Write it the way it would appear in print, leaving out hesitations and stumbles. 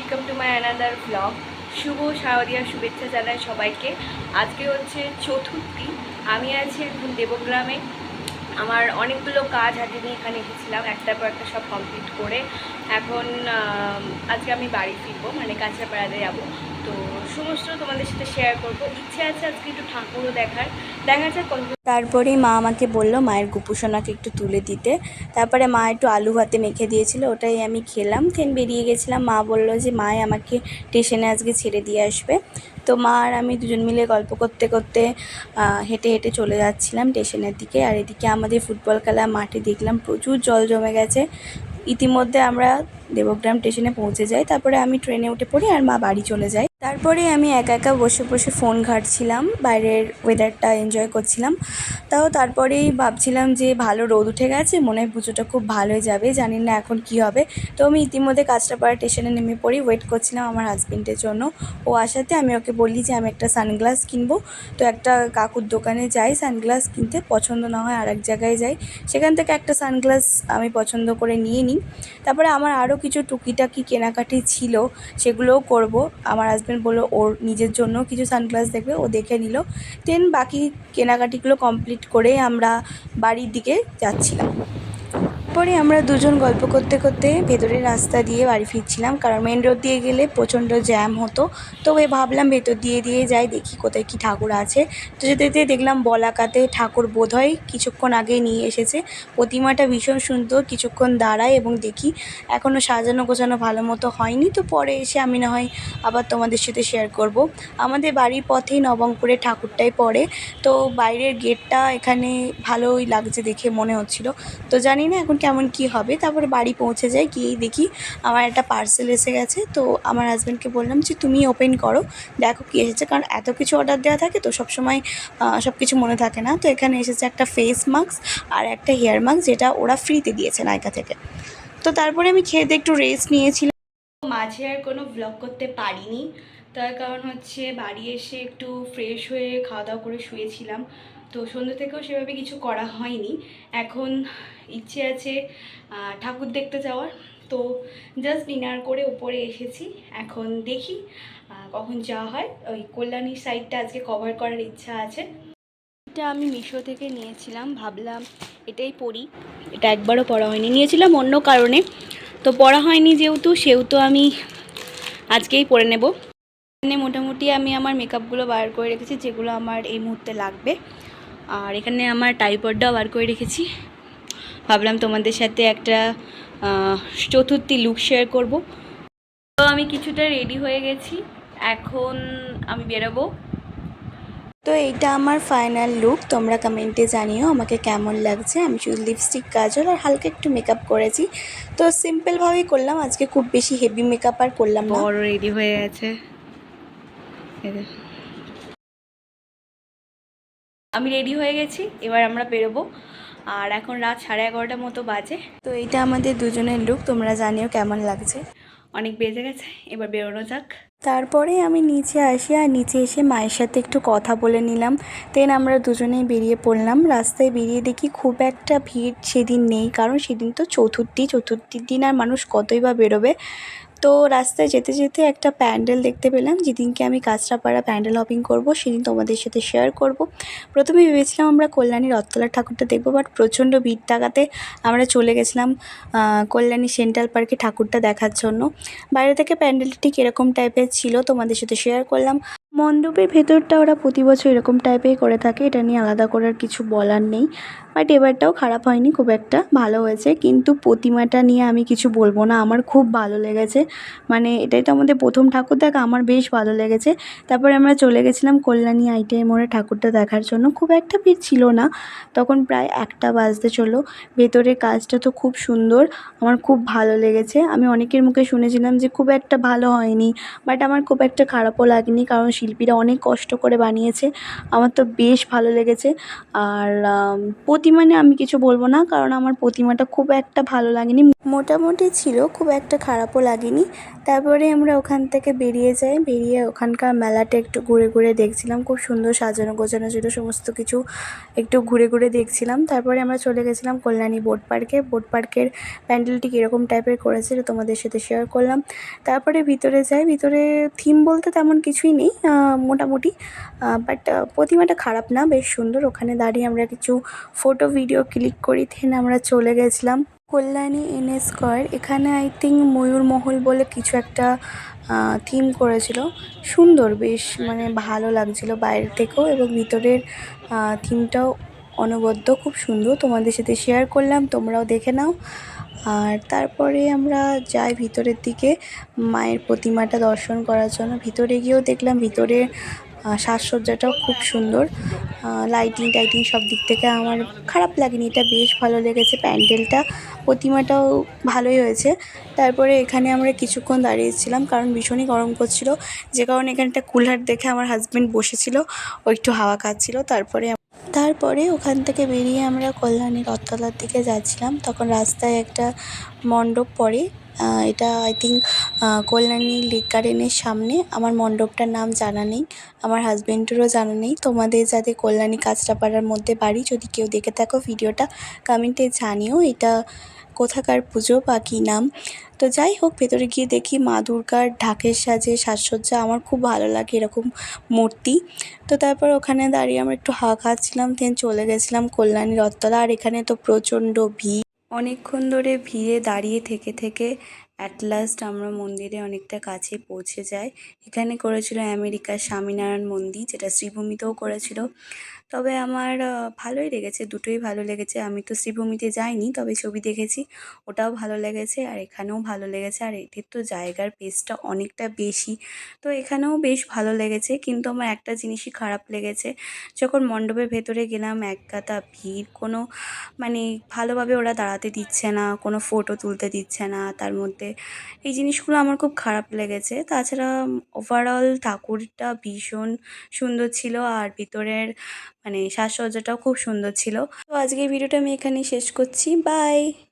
Welcome to my another blog. শুভ শারদীয়ার শুভেচ্ছা জানাই সবাইকে। আজকে হচ্ছে চতুর্থী। আমি আছি এখন দেবগ্রামে। আমার অনেকগুলো কাজ হাতে নিয়ে এখানে এসেছিলাম, একটার পর একটা সব কমপ্লিট করে এখন আজকে আমি বাড়ি ফিরবো, মানে কাঁচরাপাড়াতে যাবো। তো সমস্ত তোমাদের সাথে শেয়ার করবো। ইচ্ছে আছে আজকে একটু ঠাকুরও দেখা যাক কত। তারপরেই মা আমাকে বললো মায়ের গোপুসোনাকে একটু তুলে দিতে। তারপরে মা একটু আলু ভাতে মেখে দিয়েছিল, ওটাই আমি খেলাম। দেন বেরিয়ে গেছিলাম। মা বললো যে মায়ে আমাকে স্টেশনে আজকে ছেড়ে দিয়ে আসবে। তো মা আর আমি দুজন মিলে গল্প করতে করতে হেঁটে হেঁটে চলে যাচ্ছিলাম স্টেশনের দিকে। আর এদিকে আমাদের ফুটবল খেলা মাঠে দেখলাম প্রচুর জল জমে গেছে। ইতিমধ্যে আমরা দেবগ্রাম স্টেশনে পৌঁছে যাই। তারপরে আমি ট্রেনে উঠে পড়ি আর মা বাড়ি চলে যায়। তারপরে আমি একা একা বসে বসে ফোন ঘাঁটছিলাম, বাইরের ওয়েদারটা এনজয় করছিলাম। তারপরেই ভাবছিলাম যে ভালো রোদ উঠে গেছে, মনে হয় পুজোটা খুব ভালোই যাবে, জানি না এখন কি হবে। তো আমি ইতিমধ্যে কাঁচরাপাড়া স্টেশনে নেমে পড়ি, ওয়েট করছিলাম আমার হাজবেন্ডের জন্য। ও আসাতে আমি ওকে বলি যে আমি একটা সানগ্লাস কিনবো। তো একটা কাকুর দোকানে যাই সানগ্লাস কিনতে, পছন্দ না হয় আর এক জায়গায় যাই, সেখান থেকে একটা সানগ্লাস আমি পছন্দ করে নিয়ে নিই। তারপরে আমার আরও কিছু টুকিটাকি কেনাকাটি ছিল, সেগুলোও করব। আমার হাজব্যান্ড বললো ওর নিজের জন্য কিছু সানগ্লাস দেখবে, ও দেখে নিল। দেন বাকি কেনাকাটিগুলো কমপ্লিট করে আমরা বাড়ির দিকে যাচ্ছিলাম। পরে আমরা দুজন গল্প করতে করতে ভেতরের রাস্তা দিয়ে বাড়ি ফিরছিলাম, কারণ মেন রোড দিয়ে গেলে প্রচণ্ড জ্যাম হতো। তো ভাবলাম ভেতর দিয়ে যাই, দেখি কোথায় কি ঠাকুর আছে। তো যেতে যেতে দেখলাম বলাকাতে ঠাকুর বোধহয় কিছুক্ষণ আগে নিয়ে এসেছে। প্রতিমাটা ভীষণ সুন্দর, কিছুক্ষণ দাঁড়ায় এবং দেখি এখনও সাজানো গোছানো ভালো মতো হয়নি। তো পরে এসে আমি না হয় আবার তোমাদের সাথে শেয়ার করব। আমাদের বাড়ির পথেই নবঙ্কুরের ঠাকুরটাই পড়ে। তো বাইরের গেটটা এখানে ভালোই লাগছে দেখে মনে হচ্ছিল। তো জানি না এখন কেমন কি হবে। তারপরে বাড়ি পৌঁছে যাই, গিয়েই দেখি আমার একটা পার্সেল এসে গেছে। তো আমার হাজব্যান্ডকে বললাম যে তুমি ওপেন করো, দেখো কি এসেছে, কারণ এত কিছু অর্ডার দেওয়া থাকে তো সবসময় সব কিছু মনে থাকে না। তো এখানে এসেছে একটা ফেস মাস্ক আর একটা হেয়ার মাস্ক, যেটা ওরা ফ্রিতে দিয়েছে নাইকা থেকে। তো তারপরে আমি খেয়ে একটু রেস্ট নিয়েছিলাম। মাঝে আর কোনো ব্লগ করতে পারিনি, তার কারণ হচ্ছে বাড়ি এসে একটু ফ্রেশ হয়ে খাওয়া দাওয়া করে শুয়েছিলাম। তো সন্ধ্যে থেকেও সেভাবে কিছু করা হয়নি। এখন ইচ্ছে আছে ঠাকুর দেখতে যাওয়ার। তো জাস্ট ডিনার করে উপরে এসেছি, এখন দেখি কখন যাওয়া হয়। ওই কল্যাণীর সাইডটা আজকে কভার করার ইচ্ছা আছে। এটা আমি মিশো থেকে নিয়েছিলাম, ভাবলাম এটাই পরি। এটা একবারও পরা হয়নি, নিয়েছিলাম অন্য কারণে, তো পরা হয়নি সেহেতু আমি আজকেই পরে নেব। এখানে মোটামুটি আমি আমার মেকআপগুলো বার করে রেখেছি, যেগুলো আমার এই মুহূর্তে লাগবে। আর এখানে আমার ট্রাইপডটাও বার করে রেখেছি। ভাবলাম তোমাদের সাথে একটা চতুর্থী লুক শেয়ার করব। তো আমি কিছুটা রেডি হয়ে গেছি, এখন আমি বেরোবো। তো এইটা আমার ফাইনাল লুক, তোমরা কমেন্টে জানিও আমাকে কেমন লাগছে। আমি শুধু লিপস্টিক, কাজল আর হালকা একটু মেকআপ করেছি। তো সিম্পলভাবেই করলাম আজকে, খুব বেশি হেভি মেকআপ আর করলাম না। বড় রেডি হয়ে গেছে, আমি রেডি হয়ে গেছি, এবার আমরা বেরোবো। আর এখন রাত 11:30 মতো বাজে। তো এইটা আমাদের দুজনের লুক, তোমরা জানিও কেমন লাগছে। অনেক বেজে গেছে, এবার বেরোনো যাক। তারপরে আমি নিচে আসি, আর নিচে এসে মায়ের সাথে একটু কথা বলে নিলাম। দেন আমরা দুজনেই বেরিয়ে পড়লাম। রাস্তায় বেরিয়ে দেখি খুব একটা ভিড় সেদিন নেই, কারণ সেদিন তো চতুর্থীর দিন আর মানুষ কতই বা বেরোবে। তো রাস্তায় যেতে যেতে একটা প্যান্ডেল দেখতে পেলাম, যেদিনকে আমি কাঁচরাপাড়া প্যান্ডেল হপিং করব সেদিন তোমাদের সাথে শেয়ার করব। প্রথমে ভেবেছিলাম আমরা কল্যাণী রথতলার ঠাকুরটা দেখবো, বাট প্রচণ্ড ভিড় থাকাতে আমরা চলে গেছিলাম কল্যাণী সেন্ট্রাল পার্কে ঠাকুরটা দেখার জন্য। বাইরে থেকে প্যান্ডেলটা ঠিক এরকম টাইপের ছিল, তোমাদের সাথে শেয়ার করলাম। মণ্ডপের ভেতরটা ওরা প্রতি বছর এরকম টাইপের করে থাকে, এটা নিয়ে আলাদা করার কিছু বলার নেই। বাট এবারটাও খারাপ হয়নি, খুব একটা ভালো হয়েছে। কিন্তু প্রতিমাটা নিয়ে আমি কিছু বলবো না, আমার খুব ভালো লেগেছে। মানে এটাই তো আমাদের প্রথম ঠাকুর দেখা, আমার বেশ ভালো লেগেছে। তারপরে আমরা চলে গেছিলাম কল্যাণী আইটিআই মোড়ে ঠাকুরটা দেখার জন্য। খুব একটা ভিড় ছিল না, তখন প্রায় 1টা বাজতে চলো। ভেতরের কাজটা তো খুব সুন্দর, আমার খুব ভালো লেগেছে। আমি অনেকের মুখে শুনেছিলাম যে খুব একটা ভালো হয়নি, বাট আমার খুব একটা খারাপও লাগেনি, কারণ শিল্পীরা অনেক কষ্ট করে বানিয়েছে। আমার তো বেশ ভালো লেগেছে। আর প্রতি প্রতিমা নিয়ে আমি কিছু বলবো না, কারণ আমার প্রতিমাটা খুব একটা ভালো লাগেনি, মোটামুটি ছিল, খুব একটা খারাপও লাগেনি। তারপরে আমরা ওখান থেকে বেরিয়ে যাই, বেরিয়ে ওখানকার মেলাটা একটু ঘুরে ঘুরে দেখছিলাম, খুব সুন্দর সাজানো গোছানো ছিল সমস্ত কিছু, একটু ঘুরে ঘুরে দেখছিলাম। তারপরে আমরা চলে গেছিলাম কল্যাণী বোট পার্কে। বোট পার্কের প্যান্ডেলটি কীরকম টাইপের করেছে সেটা তোমাদের সাথে শেয়ার করলাম। তারপরে ভিতরে যাই, ভিতরে থিম বলতে তেমন কিছুই নেই, মোটামুটি, বাট প্রতিমাটা খারাপ না, বেশ সুন্দর। ওখানে দাঁড়িয়ে আমরা কিছু ফটো ভিডিও ক্লিক করি, দেন আমরা চলে গেছিলাম কল্যাণী এনএস স্কোয়ার। এখানে আই থিঙ্ক ময়ূরমহল বলে কিছু একটা থিম করেছিল, সুন্দর, বেশ মানে ভালো লাগছিল বাইরে থেকেও, এবং ভিতরের থিমটাও অনবদ্য খুব সুন্দর, তোমাদের সাথে শেয়ার করলাম, তোমরাও দেখে নাও। আর তারপরে আমরা যাই ভিতরের দিকে মায়ের প্রতিমাটা দর্শন করার জন্য। ভিতরে গিয়েও দেখলাম ভিতরে সাজসজ্জাটাও খুব সুন্দর, লাইটিং টাইটিং সব দিক থেকে আমার খারাপ লাগেনি, এটা বেশ ভালো লেগেছে। প্যান্ডেলটা, প্রতিমাটাও ভালোই হয়েছে। তারপরে এখানে আমরা কিছুক্ষণ দাঁড়িয়েছিলাম, কারণ ভীষণই গরম করছিল, যে কারণে এখানে একটা কুলার দেখে আমার হাজব্যান্ড বসেছিল, ও একটু হাওয়া খাচ্ছিল। তারপরে ওখান থেকে বেরিয়ে আমরা কল্যাণী রথতলার দিকে যাচ্ছিলাম, তখন রাস্তায় একটা মণ্ডপ পড়ে, এটা আই থিঙ্ক কল্যাণী লেক গার্ডেনের সামনে। আমার মণ্ডপটার নাম জানা নেই, আমার হাজব্যান্ডেরও জানা নেই। তোমাদের যাদের কল্যাণী কাঁচরাপাড়ার মধ্যে বাড়ি, যদি কেউ দেখে থাকো ভিডিওটা কমেন্টে জানিও এটা কোথাকার পুজো বা কী নাম। তো যাই হোক, ভেতরে গিয়ে দেখি মা দুর্গার ঢাকের সাজে সাজসজ্জা, আমার খুব ভালো লাগে এরকম মূর্তি। তো তারপর ওখানে দাঁড়িয়ে আমরা একটু হাওয়া খাচ্ছিলাম, দেন চলে গেছিলাম কল্যাণী রথতলা। আর এখানে তো প্রচণ্ড ভিড়, অনেকক্ষণ ধরে ভিড়ে দাঁড়িয়ে থেকে থেকে অ্যাট লাস্ট আমরা মন্দিরে অনেকটা কাছে পৌঁছে যাই। এখানে করেছিল আমেরিকার স্বামীনারায়ণ মন্দির, যেটা শ্রীভূমিতেও করেছিল। তবে আমার ভালোই লেগেছে, দুটোই ভালো লেগেছে। আমি তো শ্রীভূমিতে যাইনি, তবে ছবি দেখেছি, ওটাও ভালো লেগেছে আর এখানেও ভালো লেগেছে। আর এটির তো জায়গার পেসটা অনেকটা বেশি, তো এখানেও বেশ ভালো লেগেছে। কিন্তু আমার একটা জিনিসই খারাপ লেগেছে, যখন মণ্ডপের ভেতরে গেলাম একগাদা ভিড়, কোনো মানে ভালোভাবে ওরা দাঁড়াতে দিচ্ছে না, কোনো ফটো তুলতে দিচ্ছে না, তার মধ্যে এই জিনিসগুলো আমার খুব খারাপ লেগেছে। তাছাড়া ওভারঅল ঠাকুরটা ভীষণ সুন্দর ছিল, আর ভিতরের মানে সাজসজ্জাটাও খুব সুন্দর ছিল। তো আজকের ভিডিওটা আমি এখানেই শেষ করছি, বাই।